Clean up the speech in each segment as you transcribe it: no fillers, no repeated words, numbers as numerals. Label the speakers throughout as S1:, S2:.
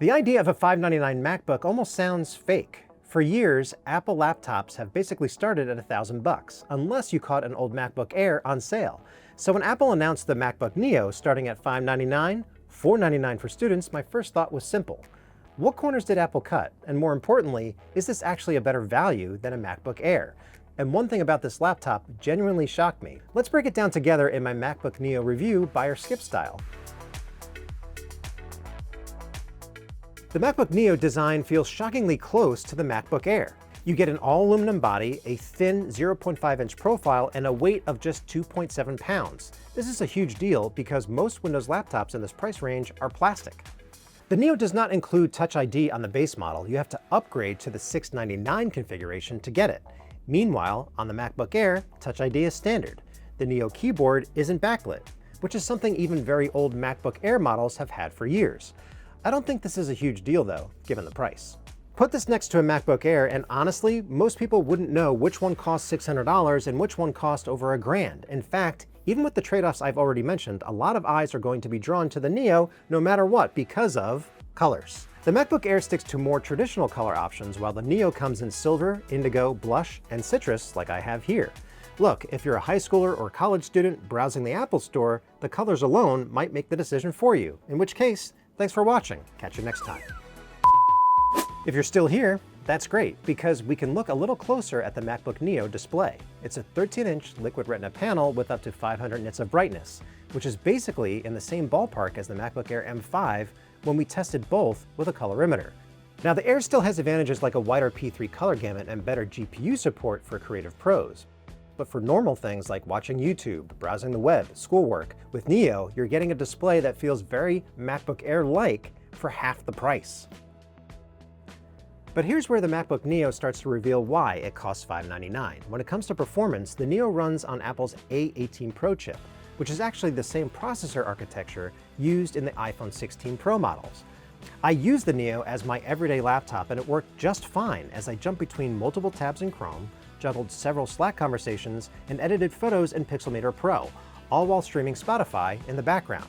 S1: The idea of a $599 MacBook almost sounds fake. For years, Apple laptops have basically started at $1,000, unless you caught an old MacBook Air on sale. So when Apple announced the MacBook Neo starting at $599, $499 for students, my first thought was simple. What corners did Apple cut? And more importantly, is this actually a better value than a MacBook Air? And one thing about this laptop genuinely shocked me. Let's break it down together in my MacBook Neo review, buy or skip style. The MacBook Neo design feels shockingly close to the MacBook Air. You get an all-aluminum body, a thin 0.5-inch profile, and a weight of just 2.7 pounds. This is a huge deal because most Windows laptops in this price range are plastic. The Neo does not include Touch ID on the base model. You have to upgrade to the $699 configuration to get it. Meanwhile, on the MacBook Air, Touch ID is standard. The Neo keyboard isn't backlit, which is something even very old MacBook Air models have had for years. I don't think this is a huge deal though, given the price. Put this next to a MacBook Air and honestly, most people wouldn't know which one cost $600 and which one cost over $1,000. In fact, even with the trade-offs I've already mentioned, a lot of eyes are going to be drawn to the Neo no matter what because of colors. The MacBook Air sticks to more traditional color options while the Neo comes in silver, indigo, blush, and citrus like I have here. Look, if you're a high schooler or college student browsing the Apple Store, the colors alone might make the decision for you, in which case, thanks for watching. Catch you next time. If you're still here, that's great, because we can look a little closer at the MacBook Neo display. It's a 13-inch Liquid Retina panel with up to 500 nits of brightness, which is basically in the same ballpark as the MacBook Air M5 when we tested both with a colorimeter. Now, the Air still has advantages like a wider P3 color gamut and better GPU support for creative pros. But for normal things like watching YouTube, browsing the web, schoolwork, with Neo, you're getting a display that feels very MacBook Air-like for half the price. But here's where the MacBook Neo starts to reveal why it costs $599. When it comes to performance, the Neo runs on Apple's A18 Pro chip, which is actually the same processor architecture used in the iPhone 16 Pro models. I used the Neo as my everyday laptop and it worked just fine as I jumped between multiple tabs in Chrome, juggled several Slack conversations, and edited photos in Pixelmator Pro, all while streaming Spotify in the background.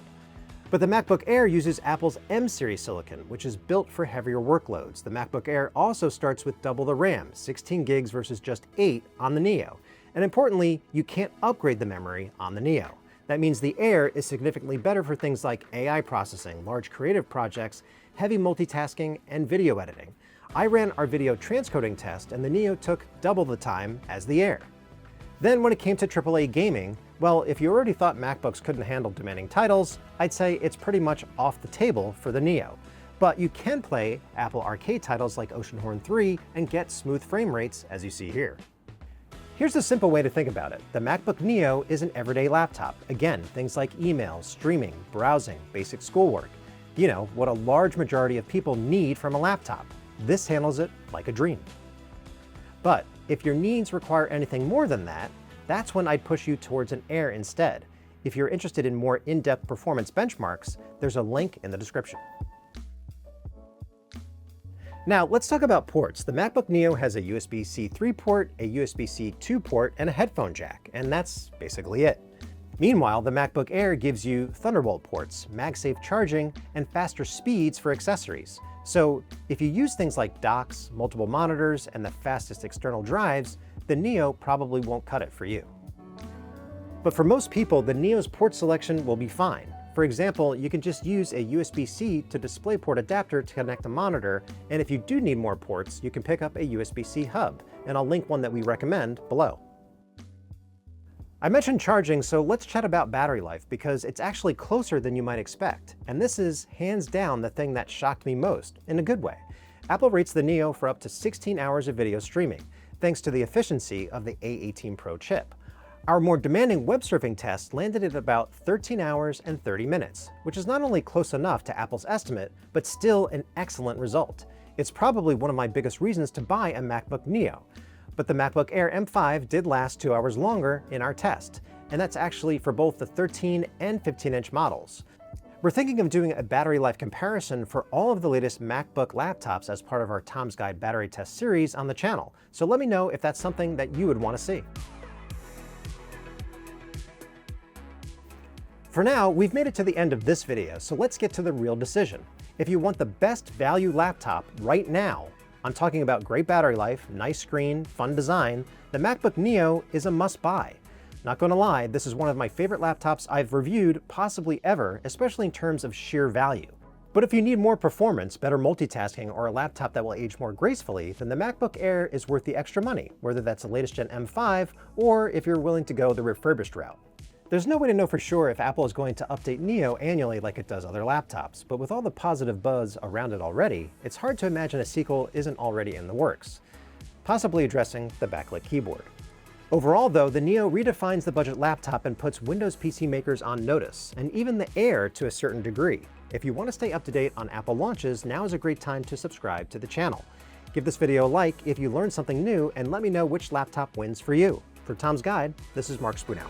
S1: But the MacBook Air uses Apple's M-series silicon, which is built for heavier workloads. The MacBook Air also starts with double the RAM, 16 gigs versus just 8 on the Neo. And importantly, you can't upgrade the memory on the Neo. That means the Air is significantly better for things like AI processing, large creative projects, heavy multitasking, and video editing. I ran our video transcoding test and the Neo took double the time as the Air. Then when it came to AAA gaming, well, if you already thought MacBooks couldn't handle demanding titles, I'd say it's pretty much off the table for the Neo. But you can play Apple Arcade titles like Oceanhorn 3 and get smooth frame rates as you see here. Here's a simple way to think about it. The MacBook Neo is an everyday laptop. Again, things like email, streaming, browsing, basic schoolwork. You know, what a large majority of people need from a laptop. This handles it like a dream. But if your needs require anything more than that, that's when I'd push you towards an Air instead. If you're interested in more in-depth performance benchmarks, there's a link in the description. Now, let's talk about ports. The MacBook Neo has a USB-C 3 port, a USB-C 2 port, and a headphone jack, and that's basically it. Meanwhile, the MacBook Air gives you Thunderbolt ports, MagSafe charging, and faster speeds for accessories. So if you use things like docks, multiple monitors, and the fastest external drives, the Neo probably won't cut it for you. But for most people, the Neo's port selection will be fine. For example, you can just use a USB-C to DisplayPort adapter to connect a monitor, and if you do need more ports, you can pick up a USB-C hub, and I'll link one that we recommend below. I mentioned charging, so let's chat about battery life because it's actually closer than you might expect. And this is hands down the thing that shocked me most, in a good way. Apple rates the Neo for up to 16 hours of video streaming, thanks to the efficiency of the A18 Pro chip. Our more demanding web surfing test landed at about 13 hours and 30 minutes, which is not only close enough to Apple's estimate, but still an excellent result. It's probably one of my biggest reasons to buy a MacBook Neo. But the MacBook Air M5 did last 2 hours longer in our test, and that's actually for both the 13 and 15-inch models. We're thinking of doing a battery life comparison for all of the latest MacBook laptops as part of our Tom's Guide battery test series on the channel, so let me know if that's something that you would want to see. For now, we've made it to the end of this video, so let's get to the real decision. If you want the best value laptop right now, I'm talking about great battery life, nice screen, fun design, the MacBook Neo is a must-buy. Not gonna lie, this is one of my favorite laptops I've reviewed possibly ever, especially in terms of sheer value. But if you need more performance, better multitasking, or a laptop that will age more gracefully, then the MacBook Air is worth the extra money, whether that's the latest gen M5, or if you're willing to go the refurbished route. There's no way to know for sure if Apple is going to update Neo annually like it does other laptops, but with all the positive buzz around it already, it's hard to imagine a sequel isn't already in the works, possibly addressing the backlit keyboard. Overall though, the Neo redefines the budget laptop and puts Windows PC makers on notice, and even the Air to a certain degree. If you want to stay up to date on Apple launches, now is a great time to subscribe to the channel. Give this video a like if you learned something new, and let me know which laptop wins for you. For Tom's Guide, this is Mark Spoonow.